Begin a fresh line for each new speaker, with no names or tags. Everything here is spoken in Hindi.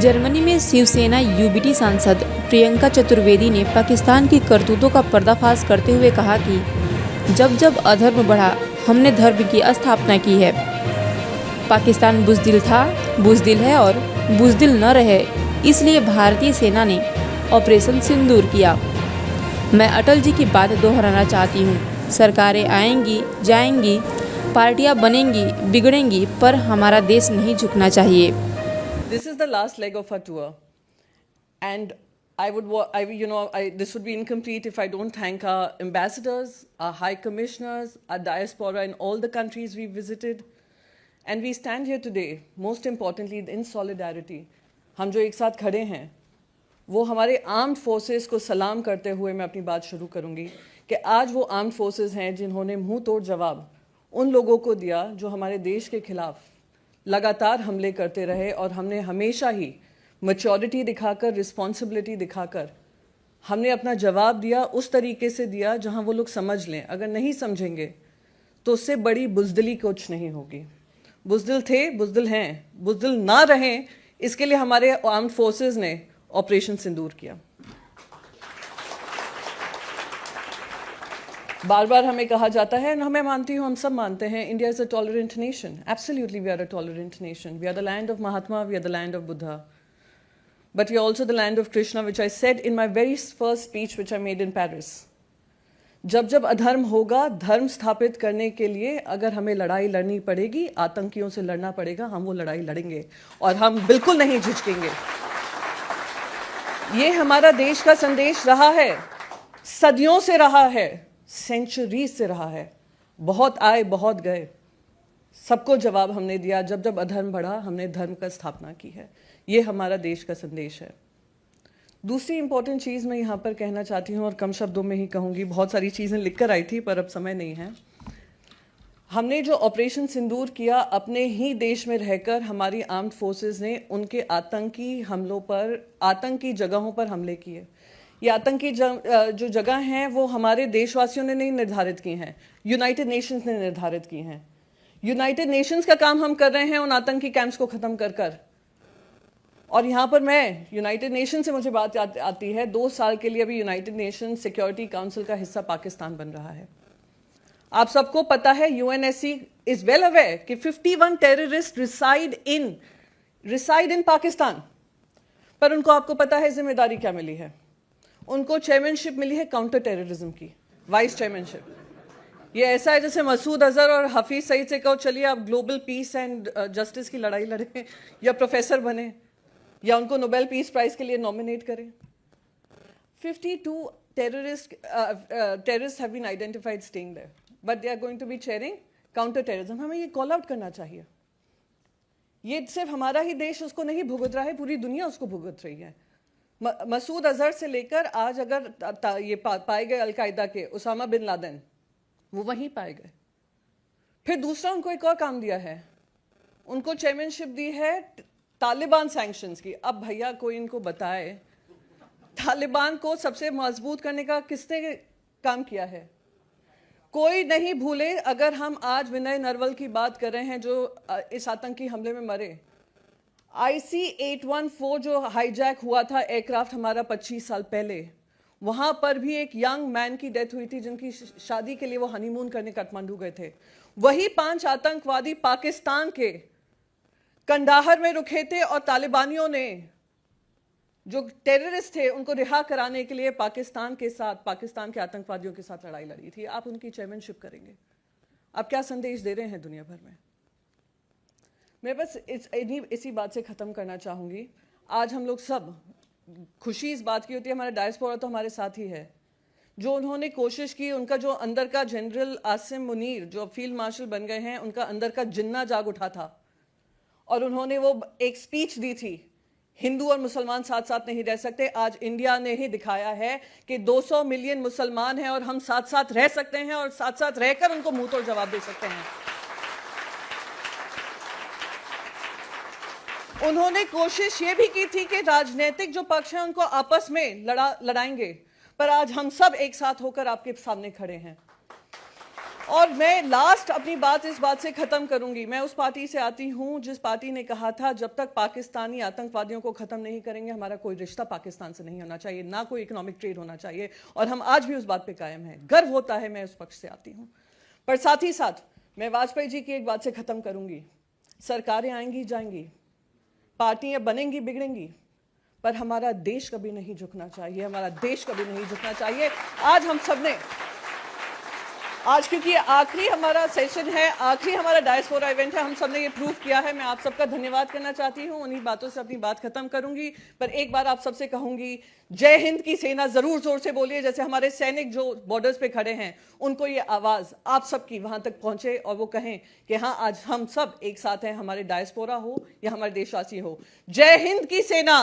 जर्मनी में शिवसेना यूबीटी सांसद प्रियंका चतुर्वेदी ने पाकिस्तान की करतूतों का पर्दाफाश करते हुए कहा कि जब जब अधर्म बढ़ा हमने धर्म की स्थापना की है। पाकिस्तान बुज़दिल था, बुज़दिल है और बुज़दिल न रहे, इसलिए भारतीय सेना ने ऑपरेशन सिंदूर किया। मैं अटल जी की बात दोहराना चाहती हूँ। सरकारें आएंगी जाएंगी, पार्टियाँ बनेंगी बिगड़ेंगी, पर हमारा देश नहीं झुकना चाहिए।
This is the last leg of our tour, and this would be incomplete if I don't thank our ambassadors, our high commissioners, our diaspora in all the countries we visited, and we stand here today, most importantly, in solidarity. हम जो एक साथ खड़े हैं, वो हमारे आर्म्ड फोर्सेस को सलाम करते हुए मैं अपनी बात शुरू करूंगी कि आज वो आर्म्ड फोर्सेस हैं जिन्होंने मुंह तोड़ जवाब उन लोगों को दिया जो हमारे देश के खिलाफ लगातार हमले करते रहे, और हमने हमेशा ही मैच्योरिटी दिखाकर, रिस्पॉन्सिबिलिटी दिखाकर हमने अपना जवाब दिया, उस तरीके से दिया जहां वो लोग समझ लें। अगर नहीं समझेंगे तो उससे बड़ी बुज़दिली कुछ नहीं होगी। बुज़दिल थे, बुज़दिल हैं, बुज़दिल ना रहें, इसके लिए हमारे आर्म्ड फोर्सेस ने ऑपरेशन सिंदूर किया। बार बार हमें कहा जाता है, और मैं मानती हूँ, हम सब मानते हैं, India is a tolerant nation. Absolutely we are a tolerant nation. We are the land of Mahatma, we are the land of Buddha, but we are also the land of Krishna, which I said in my very first speech which I made in Paris. जब जब अधर्म होगा, धर्म स्थापित करने के लिए अगर हमें लड़ाई लड़नी पड़ेगी, आतंकियों से लड़ना पड़ेगा, हम वो लड़ाई लड़ेंगे और हम बिल्कुल नहीं झिझकेंगे। ये हमारा देश का संदेश रहा है, सदियों से रहा है, सेंचुरी से रहा है। बहुत आए बहुत गए, सबको जवाब हमने दिया। जब जब अधर्म बढ़ा हमने धर्म का स्थापना की है। ये हमारा देश का संदेश है। दूसरी इंपॉर्टेंट चीज़ मैं यहाँ पर कहना चाहती हूँ, और कम शब्दों में ही कहूँगी, बहुत सारी चीज़ें लिख कर आई थी पर अब समय नहीं है। हमने जो ऑपरेशन सिंदूर किया, अपने ही देश में रहकर हमारी आर्म्ड फोर्सेस ने उनके आतंकी हमलों पर, आतंकी जगहों पर हमले किए। ये आतंकी जो जगह हैं वो हमारे देशवासियों ने नहीं निर्धारित की हैं, यूनाइटेड नेशंस ने निर्धारित की हैं। यूनाइटेड नेशंस का काम हम कर रहे हैं उन आतंकी कैंप्स को ख़त्म कर कर। और यहाँ पर मैं यूनाइटेड नेशन से मुझे बात आती है, 2 साल के लिए अभी यूनाइटेड नेशन सिक्योरिटी काउंसिल का हिस्सा पाकिस्तान बन रहा है। आप सबको पता है, यूएनएससी इज वेल अवेयर कि 51 टेररिस्ट रिसाइड इन पाकिस्तान, पर उनको आपको पता है जिम्मेदारी क्या मिली है? उनको चेयरमैनशिप मिली है काउंटर टेररिज्म की, वाइस चेयरमैनशिप। ये ऐसा है जैसे मसूद अजहर और हफीज सईद से कहो चलिए आप ग्लोबल पीस एंड जस्टिस की लड़ाई लड़ें, या प्रोफेसर बने, या उनको नोबेल पीस प्राइज के लिए नॉमिनेट करें। 52 terrorists have been identified staying there, but they are going to be chairing counter terrorism. हमें ये कॉल आउट करना चाहिए। ये सिर्फ हमारा ही देश उसको नहीं भुगत रहा है, पूरी दुनिया उसको भुगत रही है। मसूद अजहर से लेकर आज अगर ये पाए गए अलकायदा के उसामा बिन लादेन, वो वहीं पाए गए। फिर दूसरा उनको एक और काम दिया है, उनको चेयरमैनशिप दी है तालिबान सैंक्शंस की। अब भैया कोई इनको बताए, तालिबान को सबसे मजबूत करने का किसने काम किया है? कोई नहीं भूले। अगर हम आज विनय नरवल की बात कर रहे हैं जो इस आतंकी हमले में मरे, IC-814 जो हाईजैक हुआ था एयरक्राफ्ट हमारा 25 साल पहले, वहां पर भी एक यंग मैन की डेथ हुई थी जिनकी शादी के लिए वो हनीमून करने काठमांडू गए थे। वही 5 आतंकवादी पाकिस्तान के कंडाहर में रुके थे, और तालिबानियों ने जो टेररिस्ट थे उनको रिहा कराने के लिए पाकिस्तान के साथ, पाकिस्तान के आतंकवादियों के साथ लड़ाई लड़ी थी। आप उनकी चेयरमैनशिप करेंगे? आप क्या संदेश दे रहे हैं दुनिया भर में? मैं बस इसी बात से ख़त्म करना चाहूँगी। आज हम लोग सब, खुशी इस बात की होती है, हमारा डायस्पोरा तो हमारे साथ ही है, जो उन्होंने कोशिश की, उनका जो अंदर का जनरल आसिम मुनीर जो फील्ड मार्शल बन गए हैं, उनका अंदर का जिन्ना जाग उठा था, और उन्होंने वो एक स्पीच दी थी, हिंदू और मुसलमान साथ साथ नहीं रह सकते। आज इंडिया ने ही दिखाया है कि 200 मिलियन मुसलमान हैं और हम साथ साथ रह सकते हैं, और साथ साथ रहकर उनको मुंह तोड़ जवाब दे सकते हैं। उन्होंने कोशिश ये भी की थी कि राजनीतिक जो पक्ष हैं उनको आपस में लड़ाएंगे, पर आज हम सब एक साथ होकर आपके सामने खड़े हैं। और मैं लास्ट अपनी बात इस बात से खत्म करूंगी। मैं उस पार्टी से आती हूं जिस पार्टी ने कहा था जब तक पाकिस्तानी आतंकवादियों को खत्म नहीं करेंगे हमारा कोई रिश्ता पाकिस्तान से नहीं होना चाहिए, ना कोई इकोनॉमिक ट्रेड होना चाहिए, और हम आज भी उस बात पे कायम हैं। गर्व होता है मैं उस पक्ष से आती हूं। पर साथ ही साथ मैं वाजपेयी जी की एक बात से खत्म करूंगी। सरकारें आएंगी जाएंगी, पार्टियां बनेंगी बिगड़ेंगी, पर हमारा देश कभी नहीं झुकना चाहिए, हमारा देश कभी नहीं झुकना चाहिए। आज हम सब ने, आज क्योंकि आखिरी हमारा सेशन है, आखिरी हमारा डायस्पोरा इवेंट है, हम सब ने ये प्रूव किया है। मैं आप सबका धन्यवाद करना चाहती हूँ। उन्हीं बातों से अपनी बात खत्म करूंगी, पर एक बार आप सबसे कहूंगी, जय हिंद की सेना जरूर जोर से बोलिए, जैसे हमारे सैनिक जो बॉर्डर्स पे खड़े हैं उनको ये आवाज आप सबकी वहां तक पहुंचे और वो कहें कि हाँ आज हम सब एक साथ हैं, हमारे डायस्पोरा हो या हमारे देशवासी हो। जय हिंद की सेना।